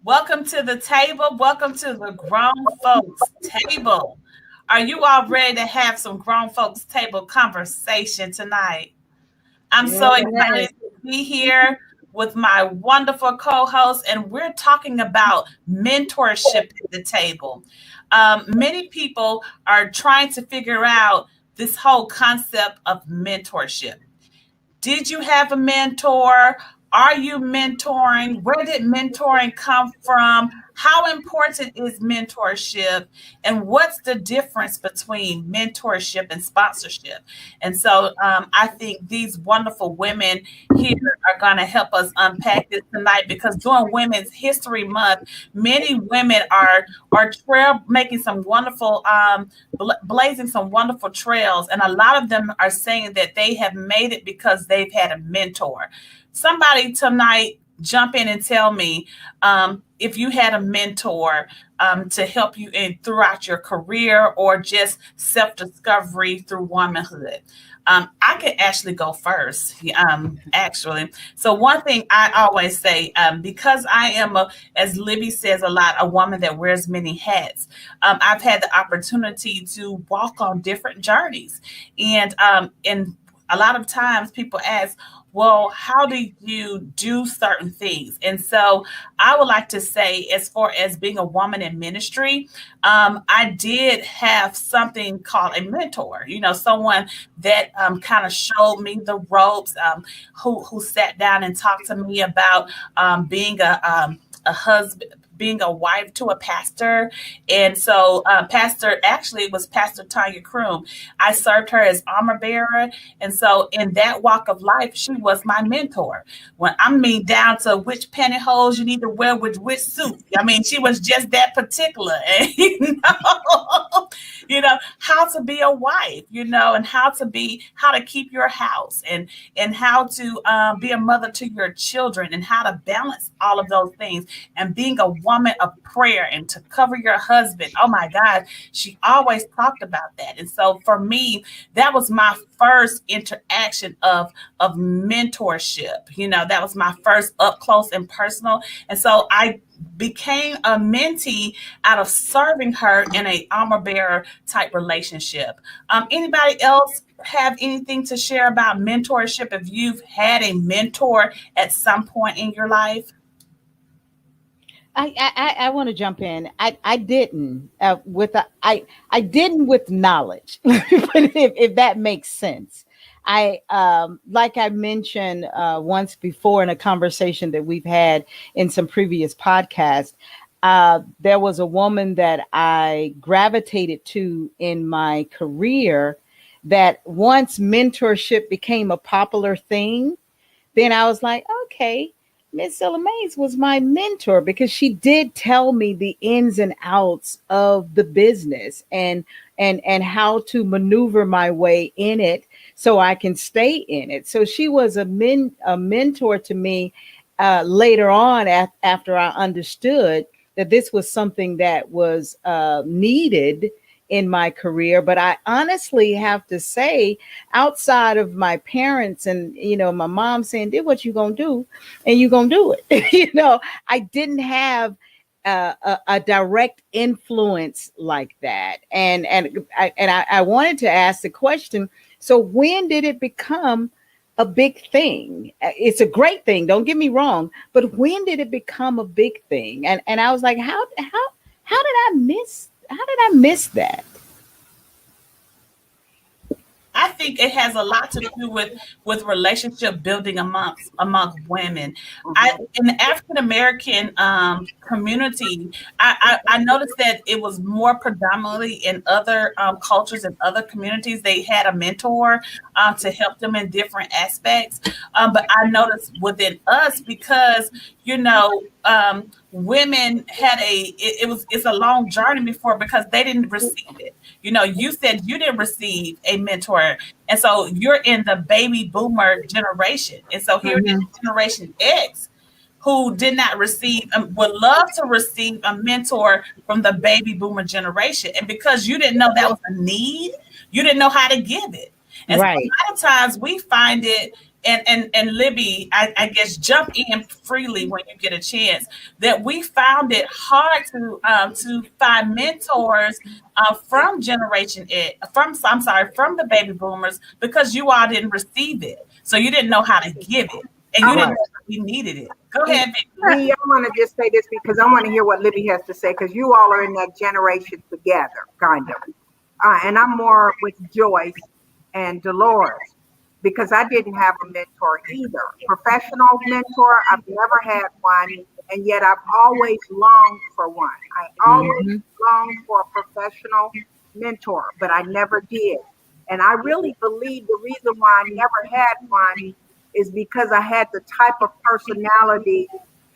Welcome to the table. Welcome to the grown folks table. Are you all ready to have some grown folks table conversation tonight? I'm so Yes. excited to be here with my wonderful co-host, and we're talking about mentorship at the table. Many people are trying to figure out this whole concept of mentorship. Did you have a mentor? Are you mentoring? Where did mentoring come from? How important is mentorship? And what's the difference between mentorship and sponsorship? And so I think these wonderful women here are going to help us unpack this tonight because during Women's History Month, many women are making some wonderful blazing some wonderful trails, and a lot of them are saying that they have made it because they've had a mentor. Somebody tonight jump in and tell me if you had a mentor to help you in throughout your career or just self-discovery through womanhood. I could actually go first, actually. So one thing I always say, because I am, as Libby says a lot, a woman that wears many hats, I've had the opportunity to walk on different journeys. And a lot of times people ask, well, how do you do certain things? And so I would like to say, as far as being a woman in ministry, I did have something called a mentor, someone that kind of showed me the ropes, who sat down and talked to me about being a husband, being a wife to a pastor. And so pastor, actually it was Pastor Tanya Kroom. I served her as armor bearer. And so in that walk of life, she was my mentor. When I mean down to which pantyhose you need to wear with which suit. I mean, she was just that particular. And how to be a wife, and how to keep your house and how to be a mother to your children and how to balance all of those things and being a woman of prayer and to cover your husband. Oh my God, she always talked about that. And so for me, that was my first interaction of mentorship. That was my first up close and personal. And so I became a mentee out of serving her in a armor bearer type relationship. Anybody else have anything to share about mentorship if you've had a mentor at some point in your life? I want to jump in. I didn't I didn't with knowledge, if that makes sense. Like I mentioned once before in a conversation that we've had in some previous podcasts. There was a woman that I gravitated to in my career that once mentorship became a popular thing, then I was like, okay, Miss Mays was my mentor because she did tell me the ins and outs of the business and how to maneuver my way in it so I can stay in it. So she was a mentor to me later on after I understood that this was something that was needed in my career. But I honestly have to say, outside of my parents and, my mom saying, did what you gonna do and you gonna do it. I didn't have a direct influence like that. And I wanted to ask the question. So when did it become a big thing? It's a great thing. Don't get me wrong. But when did it become a big thing? And I was like, how did I miss that? I think it has a lot to do with relationship building amongst women. In the African American community, I noticed that it was more predominantly in other cultures and other communities. They had a mentor to help them in different aspects. But I noticed within us because women had it's a long journey before because they didn't receive it. You said you didn't receive a mentor. And so you're in the baby boomer generation. And so here is Generation X who did not receive, would love to receive a mentor from the baby boomer generation. And because you didn't know that was a need, you didn't know how to give it. And so a Right. lot of times we find it and Libby, I guess jump in freely when you get a chance. That we found it hard to find mentors from Generation It, from the baby boomers, because you all didn't receive it, so you didn't know how to give it, and you didn't know we needed it. Go ahead, Vicky. I want to just say this because I want to hear what Libby has to say, because you all are in that generation together, kind of. And I'm more with Joyce and Dolores, because I didn't have a mentor either. Professional mentor, I've never had one, and yet I've always longed for one. I always longed for a professional mentor, but I never did. And I really believe the reason why I never had one is because I had the type of personality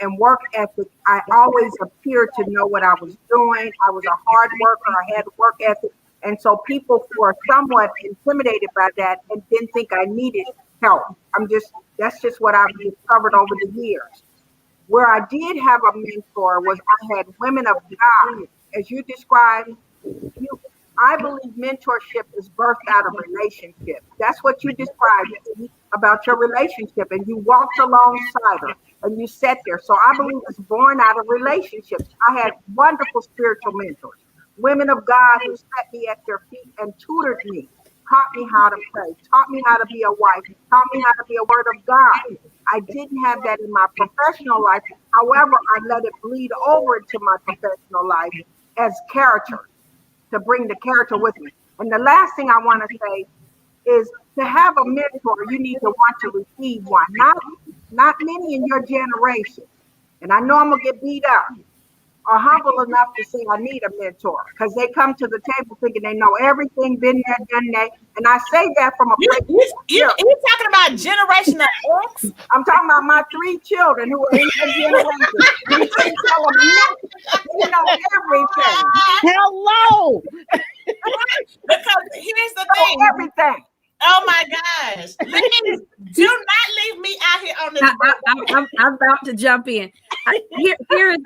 and work ethic. I always appeared to know what I was doing. I was a hard worker. I had work ethic. And so people were somewhat intimidated by that and didn't think I needed help. That's just what I've discovered over the years. Where I did have a mentor was I had women of God. As you described, I believe mentorship is birthed out of relationship. That's what you described about your relationship, and you walked alongside her and you sat there. So I believe it's born out of relationships. I had wonderful spiritual mentors, women of God who sat me at their feet and tutored me, taught me how to pray, taught me how to be a wife, taught me how to be a word of God. I didn't have that in my professional life. However, I let it bleed over into my professional life as character, to bring the character with me. And the last thing I want to say is, to have a mentor, you need to want to receive one. Not many in your generation, and I know I'm going to get beat up, are humble enough to say, I need a mentor, because they come to the table thinking they know everything, been there, done that. And I say that from a place. You're talking about Generation X? I'm talking about my 3 children who are in that generation. You can't tell them, you know everything. Hello. Because here's the thing. Everything. Oh my gosh. Please, do not leave me out here on this. I'm about to jump in.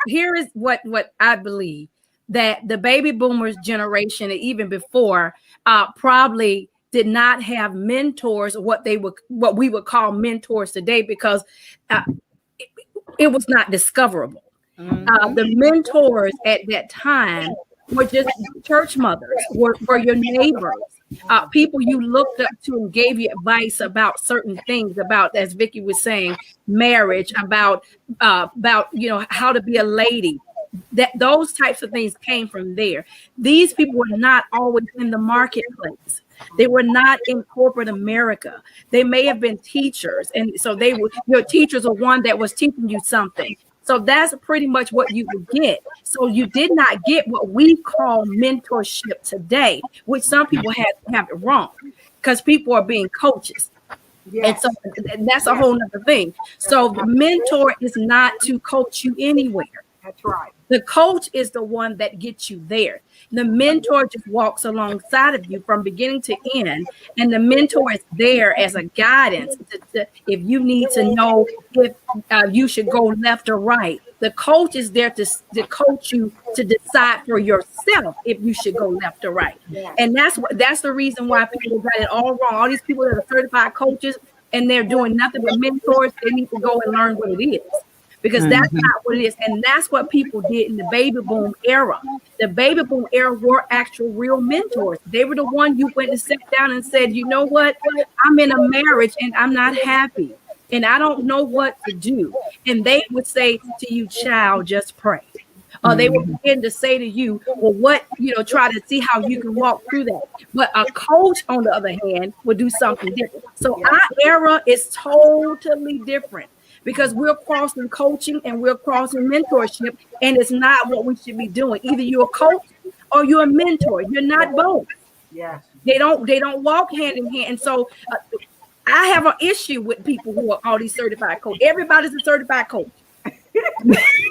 Here is what I believe, that the baby boomers generation, and even before, probably did not have mentors, what we would call mentors today, because it was not discoverable. The mentors at that time were just church mothers, were your neighbors. People you looked up to and gave you advice about certain things, about, as Vicky was saying, marriage, about how to be a lady. That those types of things came from there. These people were not always in the marketplace. They were not in corporate America. They may have been teachers, and so your teachers are one that was teaching you something. So that's pretty much what you would get. So you did not get what we call mentorship today, which some people have it wrong, because people are being coaches. Yes. And so that's a whole nother thing. So the mentor is not to coach you anywhere. That's right. The coach is the one that gets you there. The mentor just walks alongside of you from beginning to end. And the mentor is there as a guidance if you need to know if you should go left or right. The coach is there to coach you to decide for yourself if you should go left or right. Yeah. And that's the reason why people got it all wrong. All these people that are certified coaches and they're doing nothing but mentors, they need to go and learn what it is. Because that's not what it is. And that's what people did in the baby boom era. The baby boom era were actual real mentors. They were the one you went and sat down and said, you know what? I'm in a marriage and I'm not happy. And I don't know what to do. And they would say to you, child, just pray. Or they would begin to say to you, well, try to see how you can walk through that. But a coach, on the other hand, would do something different. So our era is totally different. Because we're crossing coaching and we're crossing mentorship, and it's not what we should be doing. Either you're a coach or you're a mentor. You're not both. Yes. They don't walk hand in hand. And so I have an issue with people who are all these certified coaches. Everybody's a certified coach.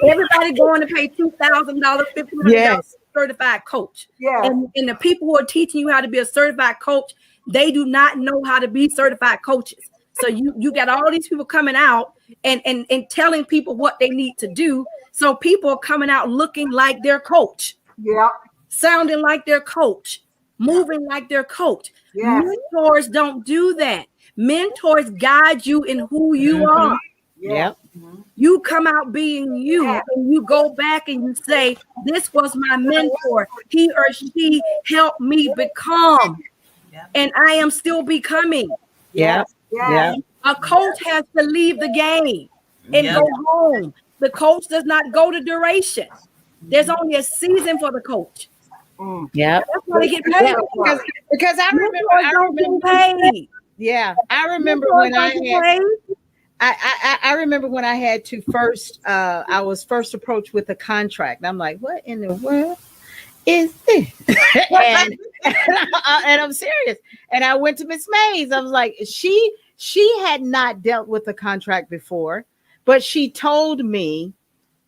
Everybody going to pay $2,000, $1,500 certified coach. Yeah. And the people who are teaching you how to be a certified coach, they do not know how to be certified coaches. So you got all these people coming out and telling people what they need to do. So people are coming out looking like their coach. Yeah. Sounding like their coach. Moving like their coach. Yes. Mentors don't do that. Mentors guide you in who you are. Yep. You come out being you, and you go back and you say, this was my mentor. He or she helped me become, and I am still becoming. Yep. Yeah. A coach has to leave the game and go home. The coach does not go to duration. There's only a season for the coach. Yep. That's why they get paid. Because I remember paid. Yeah, I remember when I remember when I had to first I was first approached with a contract. I'm like, what in the world is this? and I'm serious. And I went to Miss Mays. I was like, she had not dealt with a contract before, but she told me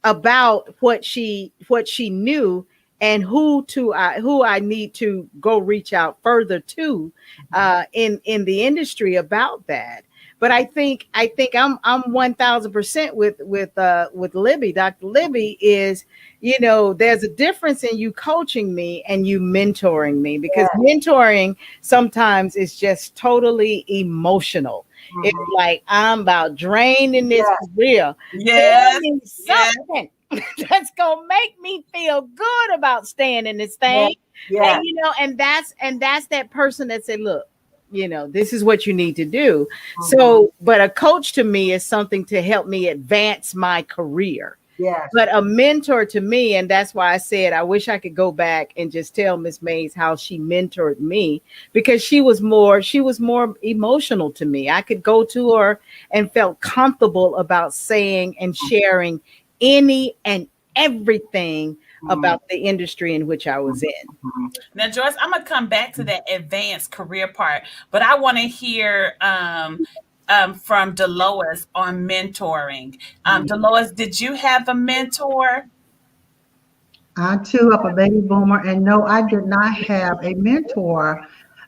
about what she knew and who I need to go reach out further to in the industry about that. But I think I'm 1000% with Libby. Dr. Libby is, there's a difference in you coaching me and you mentoring me, because mentoring sometimes is just totally emotional. It's like, I'm about drained in this career. Something that's gonna make me feel good about staying in this thing. And that's that person that said, look, this is what you need to do. So, but a coach to me is something to help me advance my career. But a mentor to me, and that's why I said I wish I could go back and just tell Miss Mays how she mentored me, because she was more emotional to me. I could go to her and felt comfortable about saying and sharing any and everything about the industry in which I was in. Now, Joyce, I'm gonna come back to that advanced career part, but I want to hear from Dolores on mentoring. Dolores, did you have a mentor? I too am a baby boomer, and no, I did not have a mentor.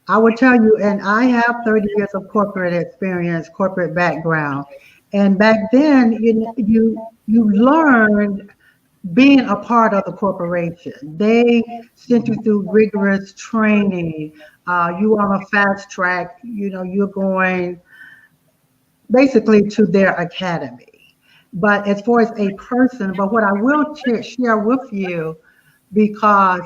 I will tell you, and I have 30 years of corporate experience, corporate background, and back then, you learned being a part of the corporation. They sent you through rigorous training. You on a fast track. You're going basically to their academy. But as far as a person, but what I will share with you, because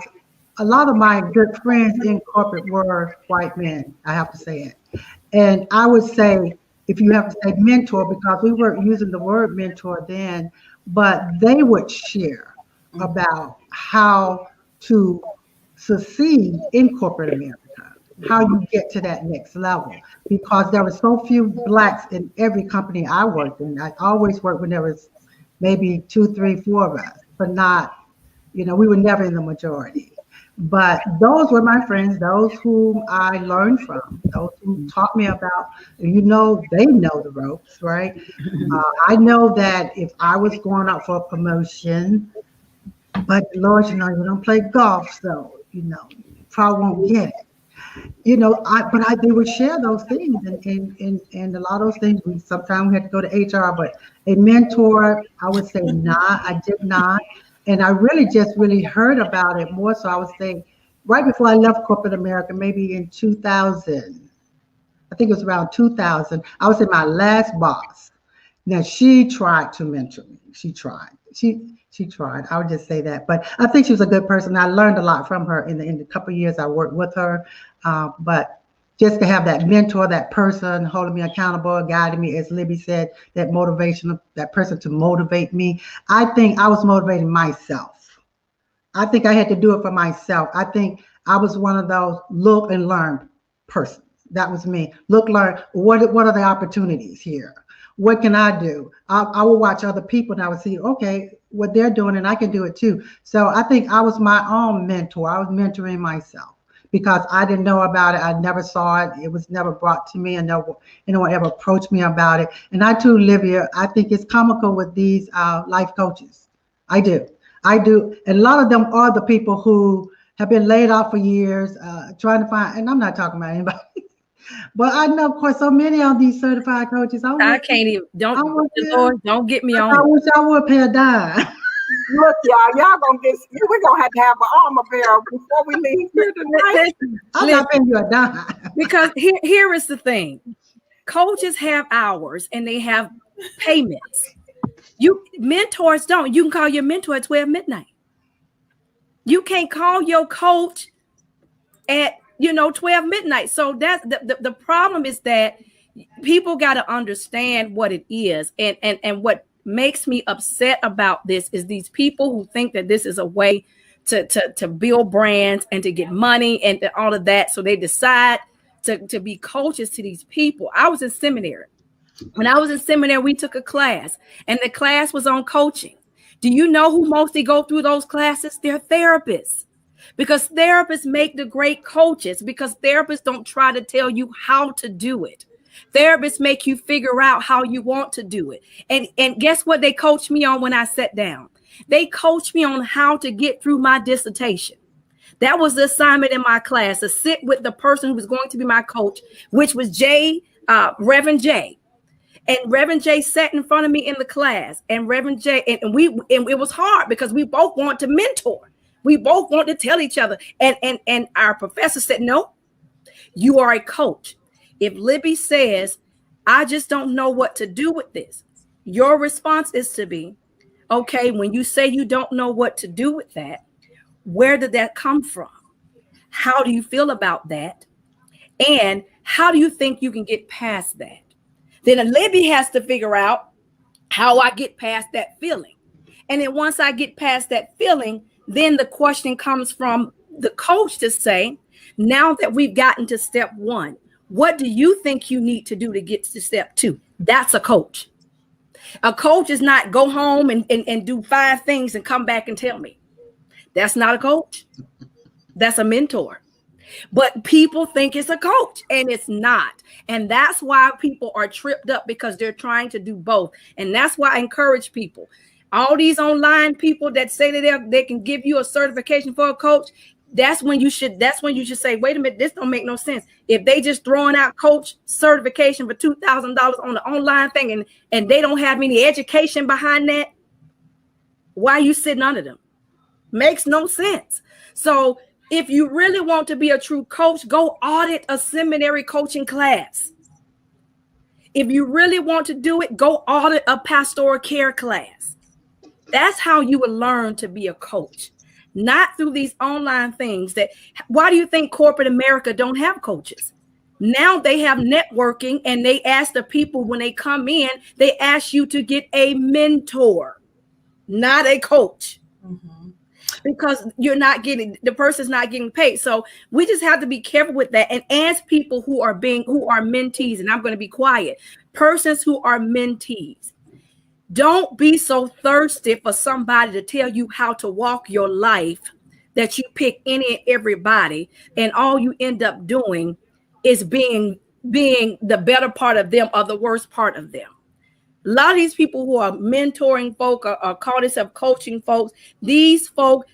a lot of my good friends in corporate were white men, I have to say it. And I would say, if you have to say mentor, because we weren't using the word mentor then, but they would share about how to succeed in corporate America, how you get to that next level, because there were so few Blacks in every company I worked in. I always worked when there was maybe 2, 3, 4 of us, but not, we were never in the majority. But those were my friends, those whom I learned from, those who taught me about, they know the ropes, right? I know that if I was going out for a promotion, but Lord, you don't play golf, so, you probably won't get it. They would share those things, and a lot of those things, sometimes we had to go to HR, but a mentor, I would say not, I did not. And I really heard about it more. So I would say right before I left corporate America, maybe in 2000, I think it was around 2000, I would say my last boss. Now, she tried to mentor me. She tried. She tried. I would just say that. But I think she was a good person. I learned a lot from her in the couple of years I worked with her. But just to have that mentor, that person holding me accountable, guiding me, as Libby said, that motivation, that person to motivate me. I think I was motivating myself. I think I had to do it for myself. I think I was one of those look and learn persons. That was me. Look, learn. What are the opportunities here? What can I do? I will watch other people and I would see, okay, what they're doing, and I can do it too. So I think I was my own mentor. I was mentoring myself, because I didn't know about it. I never saw it. It was never brought to me, and no one ever approached me about it. And I too, Livia, I think it's comical with these life coaches. I do. And a lot of them are the people who have been laid off for years, trying to find, and I'm not talking about anybody, but I know, of course, so many of these certified coaches. I can't even, don't get me on. I wish I would pay a dime. Look, y'all we're gonna have to have an armor bearer before we leave here tonight. I'm not paying you a dime. Because here is the thing. Coaches have hours and they have payments. You mentors don't. You can call your mentor at 12 midnight. You can't call your coach at 12 midnight. So that's the problem, is that people got to understand what it is. And what makes me upset about this is these people who think that this is a way to build brands and to get money and all of that. So they decide to be coaches to these people. I was in seminary. When I was in seminary, we took a class, and the class was on coaching. Do you know who mostly go through those classes? They're therapists. Because therapists make the great coaches, because therapists don't try to tell you how to do it. Therapists make you figure out how you want to do it. And guess what they coached me on when I sat down? They coached me on how to get through my dissertation. That was the assignment in my class, to sit with the person who was going to be my coach, which was Reverend Jay. And Reverend Jay sat in front of me in the class, and Reverend Jay, and it was hard because we both want to mentor. We both want to tell each other. And our professor said, no, you are a coach. If Libby says, I just don't know what to do with this, your response is to be, okay, when you say you don't know what to do with that, where did that come from? How do you feel about that? And how do you think you can get past that? Then Libby has to figure out how I get past that feeling. And then once I get past that feeling, then the question comes from the coach to say, now that we've gotten to step 1, what do you think you need to do to get to step 2? That's a coach. A coach is not go home and do 5 things and come back and tell me. That's not a coach. That's a mentor. But people think it's a coach, and it's not. And that's why people are tripped up, because they're trying to do both. And that's why I encourage people. All these online people that say that they can give you a certification for a coach, that's when you should say, wait a minute, this don't make no sense. If they just throwing out coach certification for $2,000 on the online thing and they don't have any education behind that, why are you sitting under them? Makes no sense. So if you really want to be a true coach, go audit a seminary coaching class. If you really want to do it, go audit a pastoral care class. That's how you will learn to be a coach, not through these online things. Why do you think corporate America don't have coaches? Now they have networking, and they ask the people when they come in, they ask you to get a mentor, not a coach. Mm-hmm. Because the person's not getting paid. So we just have to be careful with that, and ask people who are mentees, and I'm going to be quiet, persons who are mentees. Don't be so thirsty for somebody to tell you how to walk your life that you pick any and everybody, and all you end up doing is being the better part of them or the worst part of them. A lot of these people who are mentoring folk or call themselves coaching folks, these folk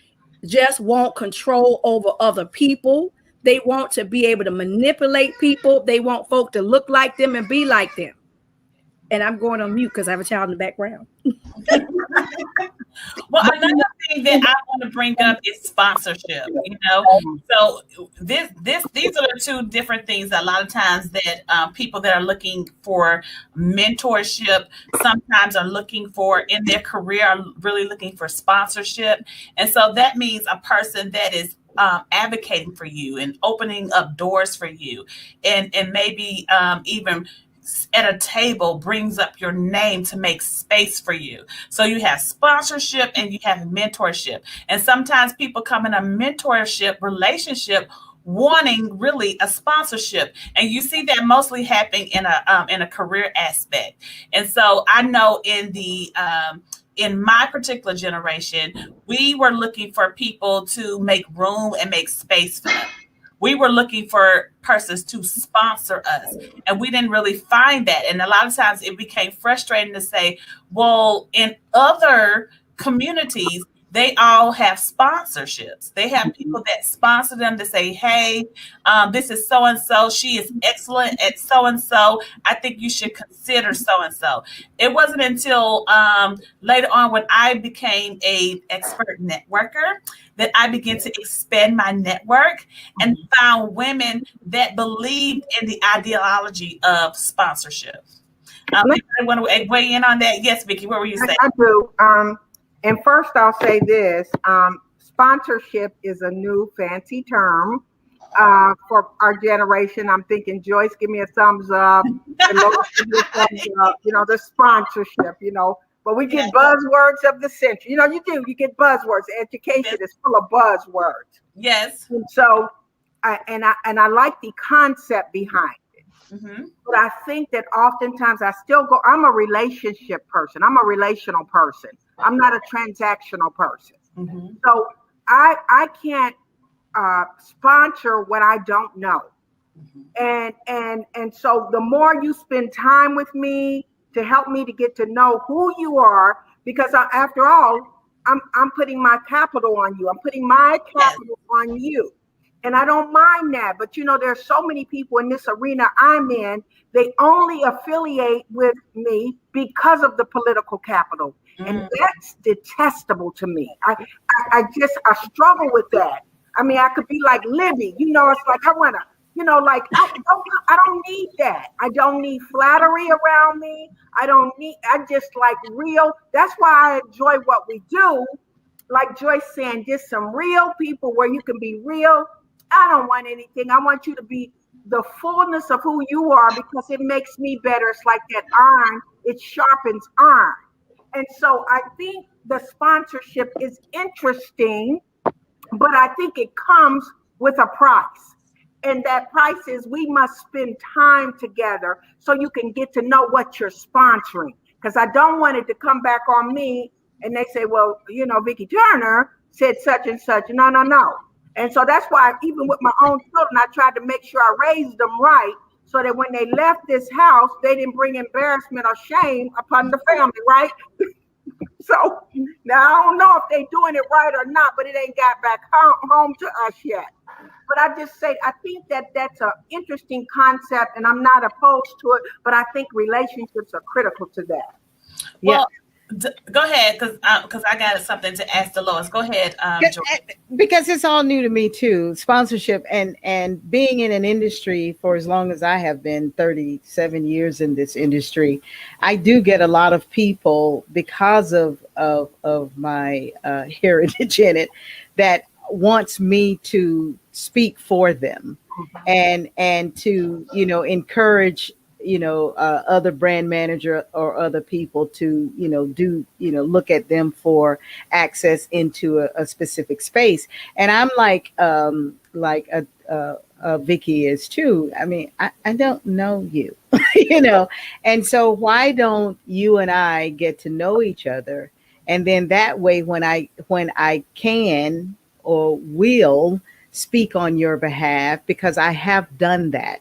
just want control over other people. They want to be able to manipulate people. They want folk to look like them and be like them. And I'm going on mute because I have a child in the background. Well, another thing that I want to bring up is sponsorship. So these are the 2 different things a lot of times that people that are looking for mentorship sometimes are looking for in their career, are really looking for sponsorship. And so that means a person that is advocating for you and opening up doors for you, and maybe even at a table brings up your name to make space for you. So you have sponsorship and you have mentorship. And sometimes people come in a mentorship relationship wanting really a sponsorship. And you see that mostly happening in a career aspect. And so I know in my particular generation, we were looking for people to make room and make space for us. We were looking for persons to sponsor us, and we didn't really find that. And a lot of times it became frustrating to say, well, in other communities, they all have sponsorships. They have people that sponsor them to say, hey, this is so and so. She is excellent at so and so. I think you should consider so and so. It wasn't until later on when I became a expert networker that I began to expand my network and found women that believed in the ideology of sponsorship. I want to weigh in on that. Yes, Vicki, what were you saying? I do. And first I'll say this, sponsorship is a new fancy term for our generation. I'm thinking, Joyce, give me a thumbs up. And Lois, give me a thumbs up. You know, the sponsorship, you know. But we get buzzwords of the century. You know, you do. You get buzzwords. Education is full of buzzwords. Yes. And so, I like the concept behind it. Mm-hmm. But I think that oftentimes I'm a relationship person. I'm a relational person. I'm not a transactional person. Mm-hmm. So I can't sponsor what I don't know. Mm-hmm. And so the more you spend time with me to help me to get to know who you are, because after all, I'm putting my capital on you. I'm putting my capital on you. And I don't mind that. But, you know, there's so many people in this arena I'm in, they only affiliate with me because of the political capital. And that's detestable to me. I struggle with that. I mean, I could be like Libby, you know, it's like, I want to, you know, like, I don't need that. I don't need flattery around me. I just like real. That's why I enjoy what we do. Like Joyce saying, just some real people where you can be real. I don't want anything. I want you to be the fullness of who you are, because it makes me better. It's like that iron, it sharpens iron. And so I think the sponsorship is interesting, but I think it comes with a price. And that price is we must spend time together so you can get to know what you're sponsoring. Because I don't want it to come back on me and they say, well, you know, Vicki Turner said such and such. No. And so that's why even with my own children, I tried to make sure I raised them right so that when they left this house, they didn't bring embarrassment or shame upon the family, right? So now I don't know if they're doing it right or not, but it ain't got back home to us yet. But I just say, I think that's an interesting concept and I'm not opposed to it, but I think relationships are critical to that. Well, go ahead, because I got something to ask Dolores. Go ahead, because it's all new to me too, sponsorship and being in an industry for as long as I have been, 37 years in this industry. I do get a lot of people because of my heritage in it that wants me to speak for them and to, you know, encourage, you know, other brand manager or other people to, you know, look at them for access into a specific space. And I'm like Vicki is too. I mean, I don't know you, you know, and so why don't you and I get to know each other? And then that way, when I can or will speak on your behalf, because I have done that.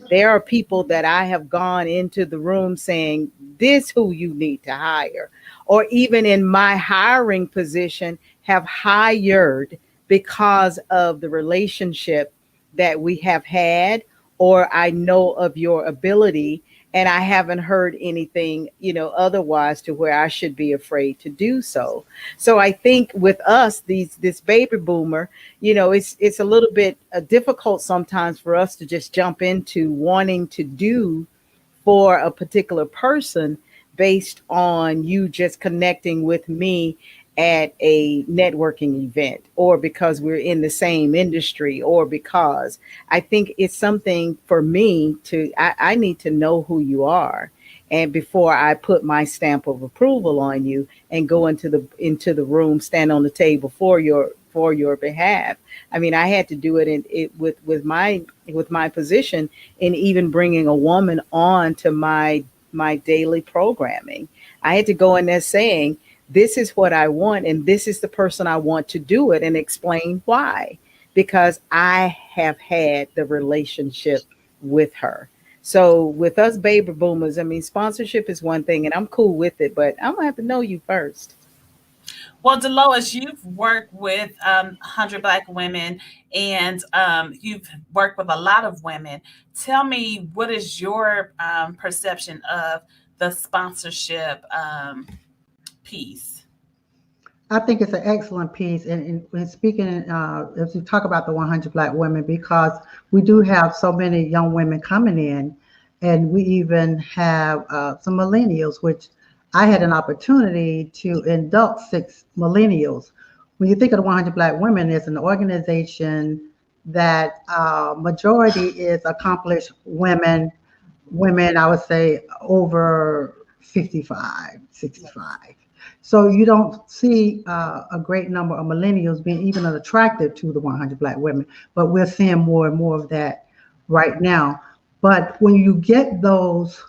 There are people that I have gone into the room saying, this who you need to hire, or even in my hiring position have hired because of the relationship that we have had, or I know of your ability and I haven't heard anything, you know, otherwise to where I should be afraid to do so. So I think with us, this baby boomer, you know, it's a little bit difficult sometimes for us to just jump into wanting to do for a particular person based on you just connecting with me at a networking event, or because we're in the same industry, or because I think it's something for me to, I need to know who you are. And before I put my stamp of approval on you and go into the room, stand on the table for your behalf. I mean, I had to do it with my position in even bringing a woman on to my daily programming. I had to go in there saying, this is what I want, and this is the person I want to do it, and explain why, because I have had the relationship with her. So with us baby boomers, I mean, sponsorship is one thing and I'm cool with it, but I'm gonna have to know you first. Well, Delois, you've worked with 100 Black women, and you've worked with a lot of women. Tell me, what is your perception of the sponsorship piece? I think it's an excellent piece. And when speaking, as we talk about the 100 Black women, because we do have so many young women coming in, and we even have some millennials, which I had an opportunity to induct 6 millennials. When you think of the 100 Black women, it's an organization that majority is accomplished women, I would say over 55, 65. So you don't see a great number of millennials being even attracted to the 100 Black women, but we're seeing more and more of that right now. But when you get those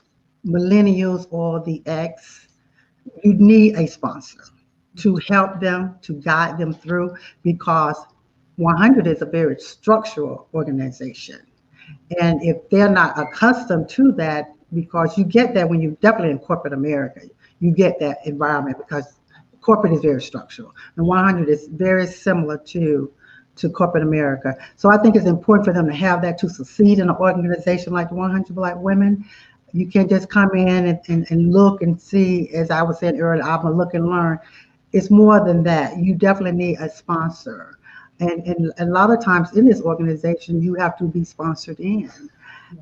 millennials or the X, you need a sponsor to help them, to guide them through, because 100 is a very structural organization. And if they're not accustomed to that, because you get that when you definitely in corporate America, you get that environment because corporate is very structural. And 100 is very similar to corporate America. So I think it's important for them to have that to succeed in an organization like 100 Black women. You can't just come in and look and see, as I was saying earlier, I'm gonna look and learn. It's more than that. You definitely need a sponsor. And a lot of times in this organization, you have to be sponsored in,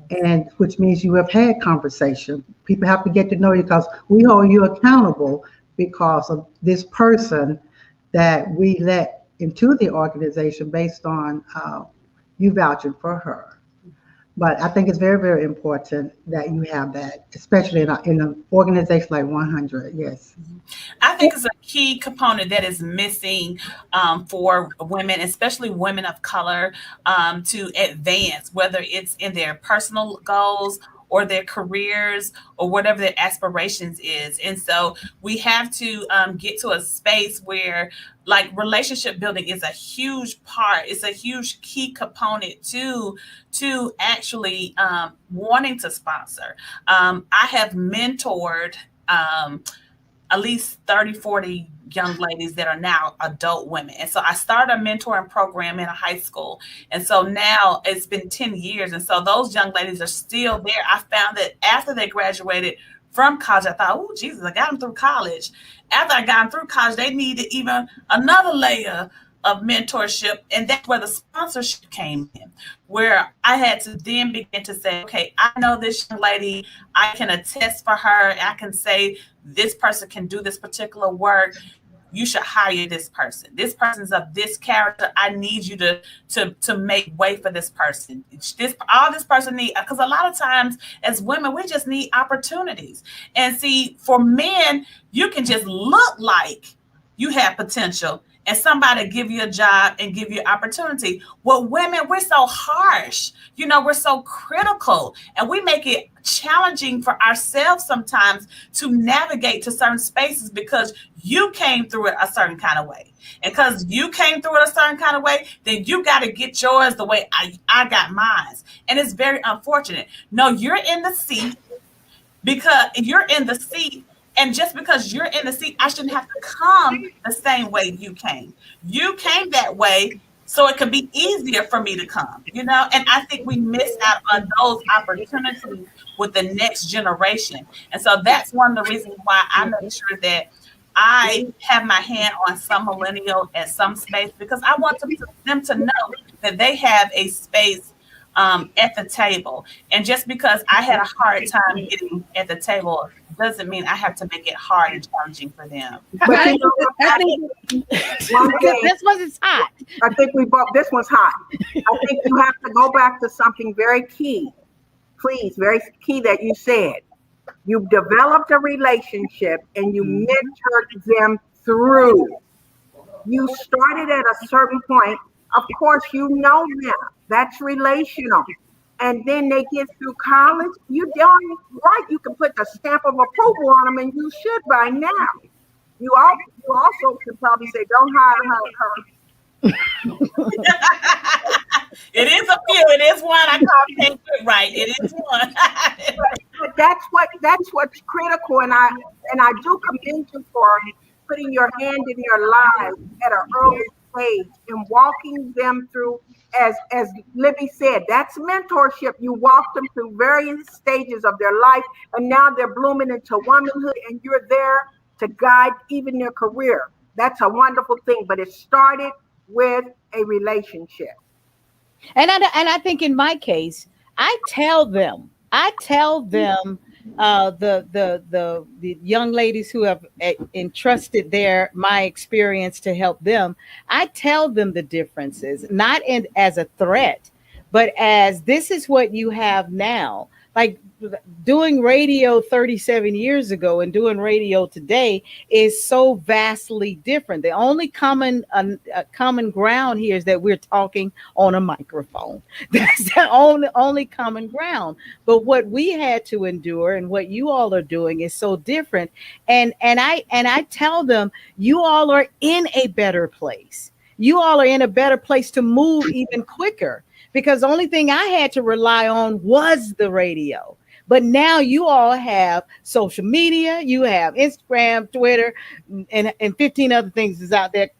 and which means you have had conversation. People have to get to know you because we hold you accountable because of this person that we let into the organization based on you vouching for her. But I think it's very, very important that you have that, especially in an organization like 100. Yes. I think it's a key component that is missing for women, especially women of color, to advance, whether it's in their personal goals or their careers or whatever their aspirations is. And so we have to get to a space where like relationship building is a huge part. It's a huge key component to actually wanting to sponsor. I have mentored at least 30, 40 young ladies that are now adult women. And so I started a mentoring program in a high school. And so now it's been 10 years. And so those young ladies are still there. I found that after they graduated from college, I thought, oh, Jesus, I got them through college. After I got them through college, they needed even another layer of mentorship. And that's where the sponsorship came in, where I had to then begin to say, okay, I know this young lady, I can attest for her. I can say this person can do this particular work. You should hire this person. This person's of this character. I need you to make way for this person. All this person need, because a lot of times as women, we just need opportunities. And see, for men, you can just look like you have potential and somebody give you a job and give you opportunity. Well, women, we're so harsh. We're so critical, and we make it challenging for ourselves sometimes to navigate to certain spaces because you came through it a certain kind of way. And because you came through it a certain kind of way, then you got to get yours the way I got mine. And it's very unfortunate. No, you're in the seat because you're in the seat. And just because you're in the seat, I shouldn't have to come the same way you came. You came that way so it could be easier for me to come, And I think we miss out on those opportunities with the next generation. And so that's one of the reasons why I make sure that I have my hand on some millennial at some space, because I want them to know that they have a space at the table. And just because I had a hard time getting at the table doesn't mean I have to make it hard and challenging for them. But I think This one's hot. I think this one's hot. I think you have to go back to something very key, please, very key that you said. You developed a relationship and you mentored them through. You started at a certain point. Of course, you know them. That's relational. And then they get through college. You don't right. You can put the stamp of approval on them, and you should by now. You also should probably say, "Don't hire her." It is a few. It is one. I can't get right. It is one. But that's what's critical, and I do commend you putting your hand in your lives at an early stage and walking them through, as Libby said, that's mentorship. You walk them through various stages of their life, and now they're blooming into womanhood, and you're there to guide even their career. That's a wonderful thing, but it started with a relationship. And I think in my case, I tell them the young ladies who have entrusted my experience to help them. I tell them the differences, not as a threat, but as this is what you have now. Like doing radio 37 years ago and doing radio today is so vastly different. The only common ground here is that we're talking on a microphone. That's the only common ground. But what we had to endure and what you all are doing is so different. And I tell them, you all are in a better place. You all are in a better place to move even quicker, because the only thing I had to rely on was the radio. But now you all have social media, you have Instagram, Twitter, and 15 other things is out there,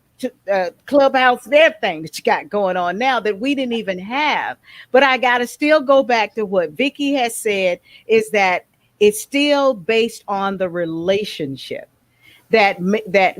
Clubhouse, everything that you got going on now that we didn't even have. But I got to still go back to what Vicki has said, is that it's still based on the relationship. That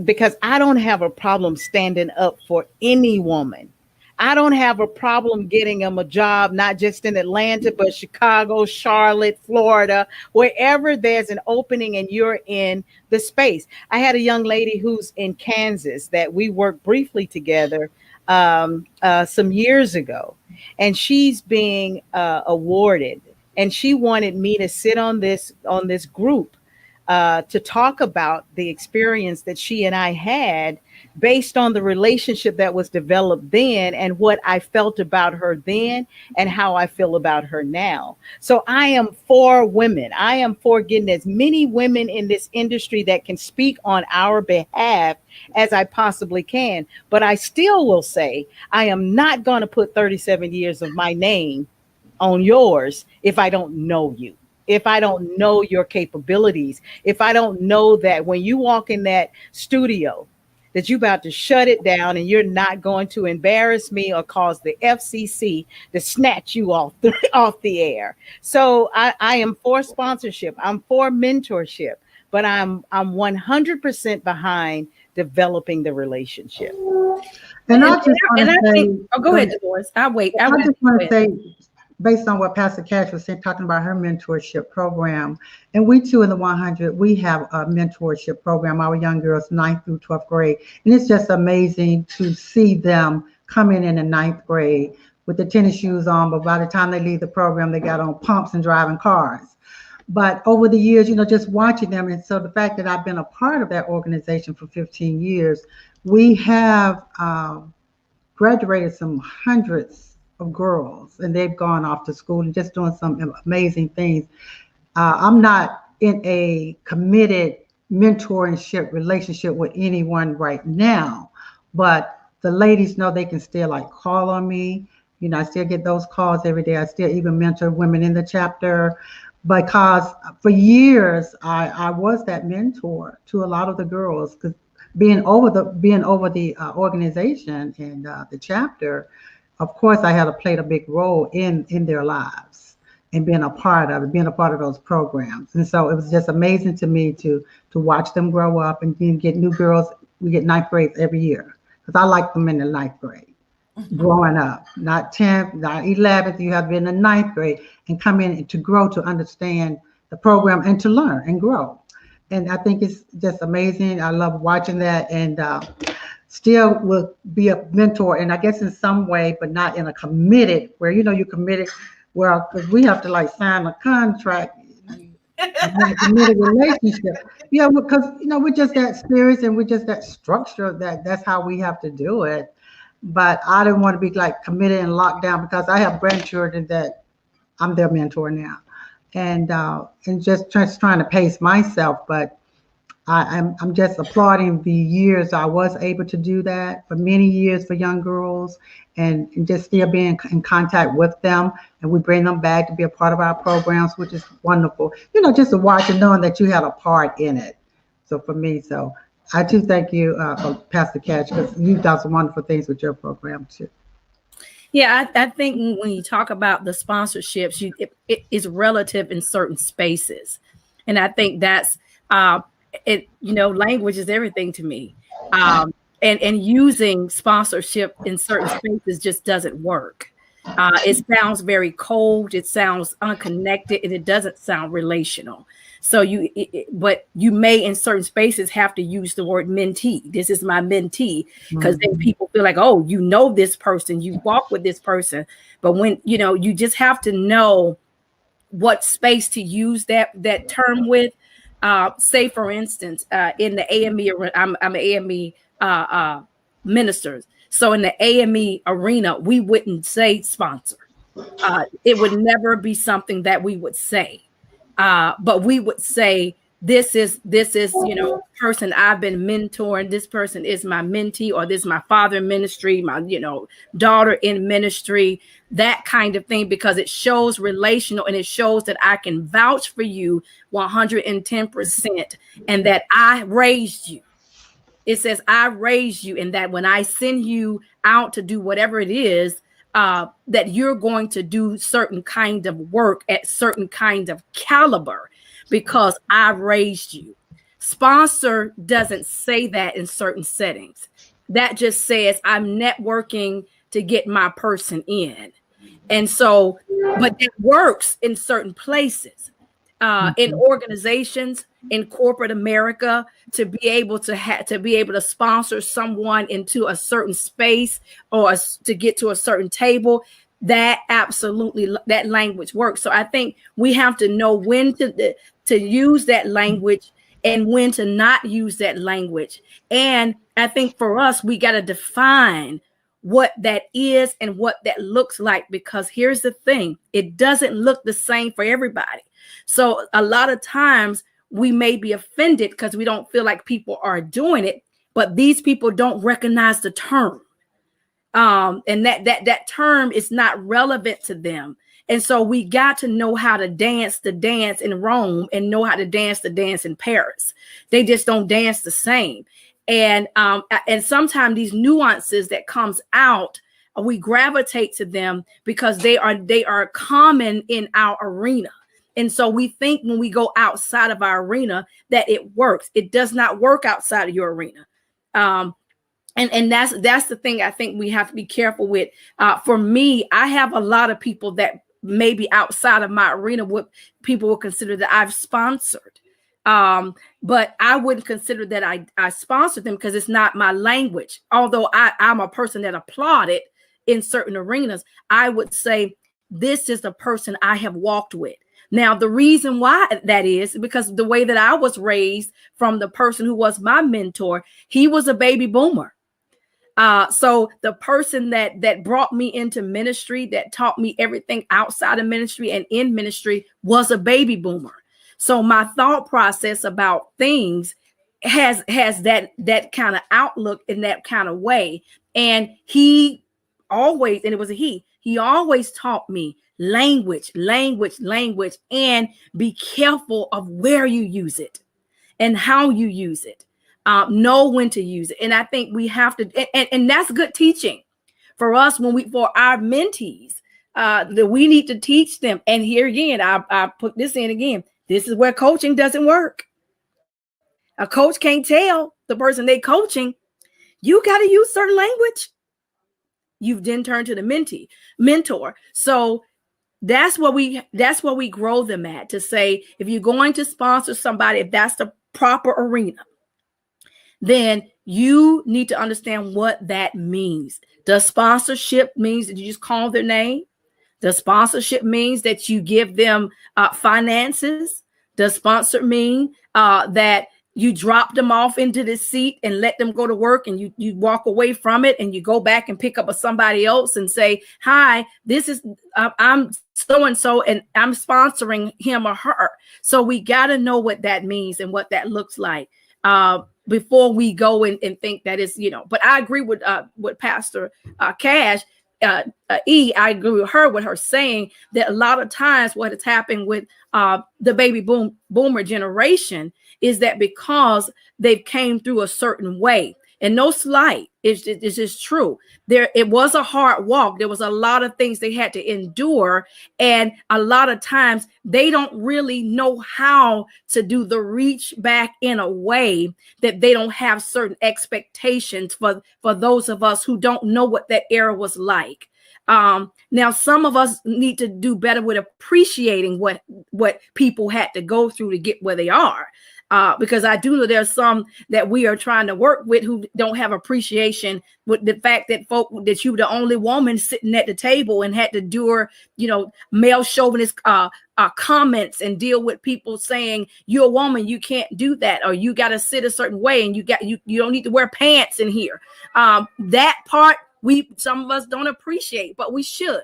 because I don't have a problem standing up for any woman. I don't have a problem getting them a job, not just in Atlanta, but Chicago, Charlotte, Florida, wherever there's an opening and you're in the space. I had a young lady who's in Kansas that we worked briefly together some years ago, and she's being awarded, and she wanted me to sit on this group to talk about the experience that she and I had based on the relationship that was developed then and what I felt about her then and how I feel about her now. So I am for women. I am for getting as many women in this industry that can speak on our behalf as I possibly can. But I still will say I am not going to put 37 years of my name on yours if I don't know you. If I don't know your capabilities, if I don't know that when you walk in that studio, that you're about to shut it down and you're not going to embarrass me or cause the FCC to snatch you off the air. So I am for sponsorship. I'm for mentorship, but I'm 100% behind developing the relationship. And I just want to say, go ahead, Dolores. I'll wait. I just want to say, based on what Pastor Cash was saying, talking about her mentorship program, and we too in the 100, we have a mentorship program, our young girls, 9th through 12th grade. And it's just amazing to see them coming in the 9th grade with the tennis shoes on, but by the time they leave the program, they got on pumps and driving cars. But over the years, just watching them, and so the fact that I've been a part of that organization for 15 years, we have graduated some hundreds of girls, and they've gone off to school and just doing some amazing things. I'm not in a committed mentorship relationship with anyone right now, but the ladies know they can still call on me. I still get those calls every day. I still even mentor women in the chapter, because for years I was that mentor to a lot of the girls, because being over the organization and the chapter, of course, I had played a big role in their lives and being a part of those programs. And so it was just amazing to me to watch them grow up and get new girls. We get 9th grades every year, because I like them in the 9th grade, growing up, not 10th, not 11th. You have to be in the 9th grade and come in to grow, to understand the program and to learn and grow. And I think it's just amazing. I love watching that, and still will be a mentor, and I guess in some way, but not in a committed, where you're committed, well, because we have to sign a contract, a committed relationship. Yeah, because we're just that serious and we're just that structure, that's how we have to do it. But I didn't want to be committed and locked down, because I have grandchildren that I'm their mentor now, and just trying to pace myself. But I'm just applauding the years I was able to do that, for many years for young girls, and just still being in contact with them. And we bring them back to be a part of our programs, which is wonderful. Just to watch and knowing that you had a part in it. So for me, I too thank you, Pastor Cash, because you've done some wonderful things with your program too. Yeah, I think when you talk about the sponsorships, it is relative in certain spaces, and I think that's it. You know, language is everything to me, and using sponsorship in certain spaces just doesn't work. It sounds very cold. It sounds unconnected, and it doesn't sound relational. So but you may in certain spaces have to use the word mentee. This is my mentee, because then people feel like, oh, you know this person, you walk with this person. But when you just have to know what space to use that term with. Say for instance, in the AME, I'm an AME minister. So in the AME arena, we wouldn't say sponsor. It would never be something that we would say. But we would say, this is person I've been mentoring. This person is my mentee, or this is my father in ministry, my daughter in ministry, that kind of thing, because it shows relational and it shows that I can vouch for you 110%, and that I raised you. It says I raised you, and that when I send you out to do whatever it is, that you're going to do certain kind of work at certain kind of caliber, because I raised you. Sponsor doesn't say that in certain settings. That just says I'm networking to get my person in. And so, but it works in certain places, in organizations, in corporate America, to be able to sponsor someone into a certain space, or to get to a certain table. That absolutely, that language works. So I think we have to know when to use that language and when to not use that language. And I think for us, we got to define what that is and what that looks like, because here's the thing, it doesn't look the same for everybody. So a lot of times we may be offended because we don't feel like people are doing it, but these people don't recognize the term. And that term is not relevant to them. And so we got to know how to dance the dance in Rome and know how to dance the dance in Paris. They just don't dance the same. And sometimes these nuances that comes out, we gravitate to them because they are common in our arena. And so we think when we go outside of our arena that it works. It does not work outside of your arena. And that's the thing I think we have to be careful with. For me, I have a lot of people that maybe outside of my arena, what people will consider that I've sponsored. But I wouldn't consider that I sponsored them, because it's not my language. Although I'm a person that applauded in certain arenas, I would say this is the person I have walked with. Now, the reason why that is because the way that I was raised from the person who was my mentor, he was a baby boomer. So the person that brought me into ministry, that taught me everything outside of ministry and in ministry, was a baby boomer. So my thought process about things has that kind of outlook in that kind of way. And he always, and it was a he always taught me language, and be careful of where you use it and how you use it. Know when to use it. And I think we have to, and that's good teaching for us for our mentees, that we need to teach them. And here again, I put this in again. This is where coaching doesn't work. A coach can't tell the person they coaching, you got to use certain language. You've then turned to the mentor. So that's what we grow them at, to say, if you're going to sponsor somebody, if that's the proper arena, then you need to understand what that means. Does sponsorship means that you just call their name? Does sponsorship means that you give them finances? Does sponsor mean that you drop them off into the seat and let them go to work, and you walk away from it and you go back and pick up somebody else and say, hi, this is I'm so-and-so and I'm sponsoring him or her. So we got to know what that means and what that looks like before we go and think that is, but I agree with Pastor Cash. I agree with her saying that a lot of times what has happened with the baby boomer generation is that because they've came through a certain way, and no slight, it's just true. It was a hard walk. There was a lot of things they had to endure, and a lot of times they don't really know how to do the reach back in a way that they don't have certain expectations for those of us who don't know what that era was like. Now, some of us need to do better with appreciating what people had to go through to get where they are. Because I do know there's some that we are trying to work with who don't have appreciation with the fact that that you were the only woman sitting at the table and had to endure, male chauvinist comments and deal with people saying you're a woman, you can't do that, or you got to sit a certain way, and you don't need to wear pants in here. That part some of us don't appreciate, but we should.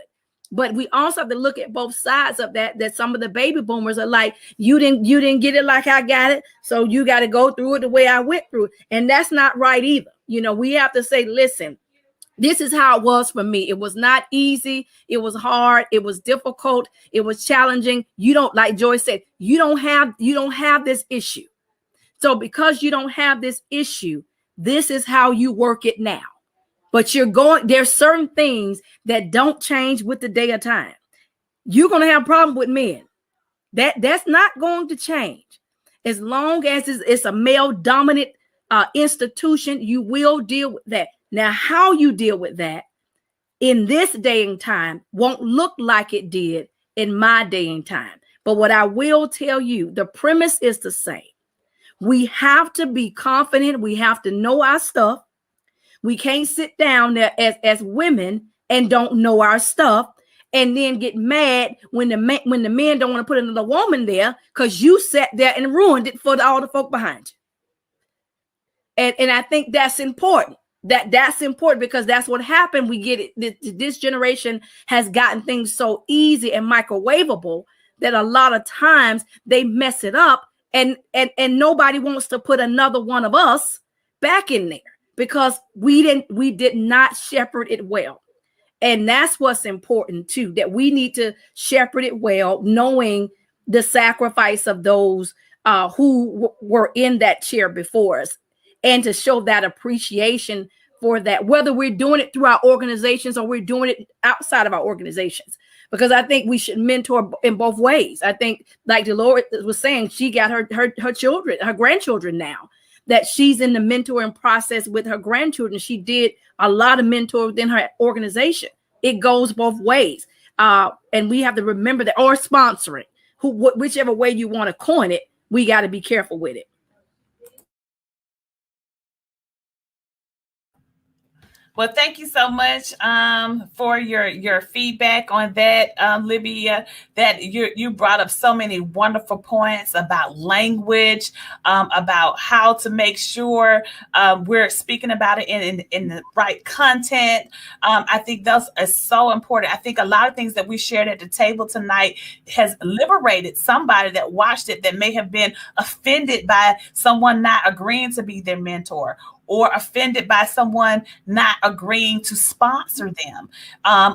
But we also have to look at both sides of that some of the baby boomers are like, you didn't get it like I got it, so you got to go through it the way I went through it. And that's not right either. We have to say, listen, this is how it was for me. It was not easy. It was hard. It was difficult. It was challenging. Like Joy said, you don't have this issue. So because you don't have this issue, this is how you work it now. But there's certain things that don't change with the day of time. You're going to have a problem with men. That's not going to change. As long as it's a male dominant institution, you will deal with that. Now, how you deal with that in this day and time won't look like it did in my day and time. But what I will tell you, the premise is the same. We have to be confident. We have to know our stuff. We can't sit down there as women and don't know our stuff and then get mad when the men don't want to put another woman there because you sat there and ruined it for all the folk behind you. And I think that's important. That's important because that's what happened. We get it. This generation has gotten things so easy and microwavable that a lot of times they mess it up, and nobody wants to put another one of us back in there, because we did not shepherd it well. And that's what's important too, that we need to shepherd it well, knowing the sacrifice of those who were in that chair before us, and to show that appreciation for that, whether we're doing it through our organizations or we're doing it outside of our organizations. Because I think we should mentor in both ways. I think, like Dolores was saying, she got her children, her grandchildren now, that she's in the mentoring process with her grandchildren. She did a lot of mentoring within her organization. It goes both ways. And we have to remember that, or sponsoring, whichever way you want to coin it, we got to be careful with it. Well, thank you so much for your feedback on that, Libya. That you brought up so many wonderful points about language, about how to make sure we're speaking about it in the right content. I think those are so important. I think a lot of things that we shared at the table tonight has liberated somebody that watched it that may have been offended by someone not agreeing to be their mentor, or offended by someone not agreeing to sponsor them,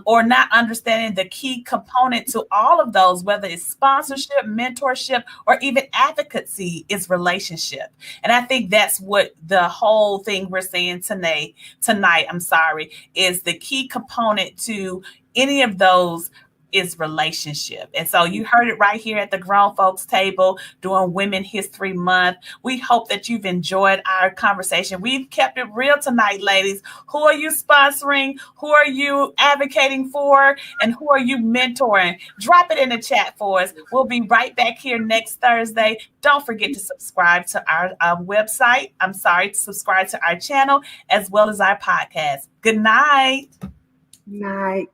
or not understanding the key component to all of those, whether it's sponsorship, mentorship, or even advocacy, is relationship. And I think that's what the whole thing we're saying tonight, is the key component to any of those is relationship. And so you heard it right here at the Grown Folks Table during Women History Month. We hope that you've enjoyed our conversation. We've kept it real tonight, ladies. Who are you sponsoring? Who are you advocating for? And who are you mentoring? Drop it in the chat for us. We'll be right back here next Thursday. Don't forget to subscribe to our website. Subscribe to our channel as well as our podcast. Good night. Night.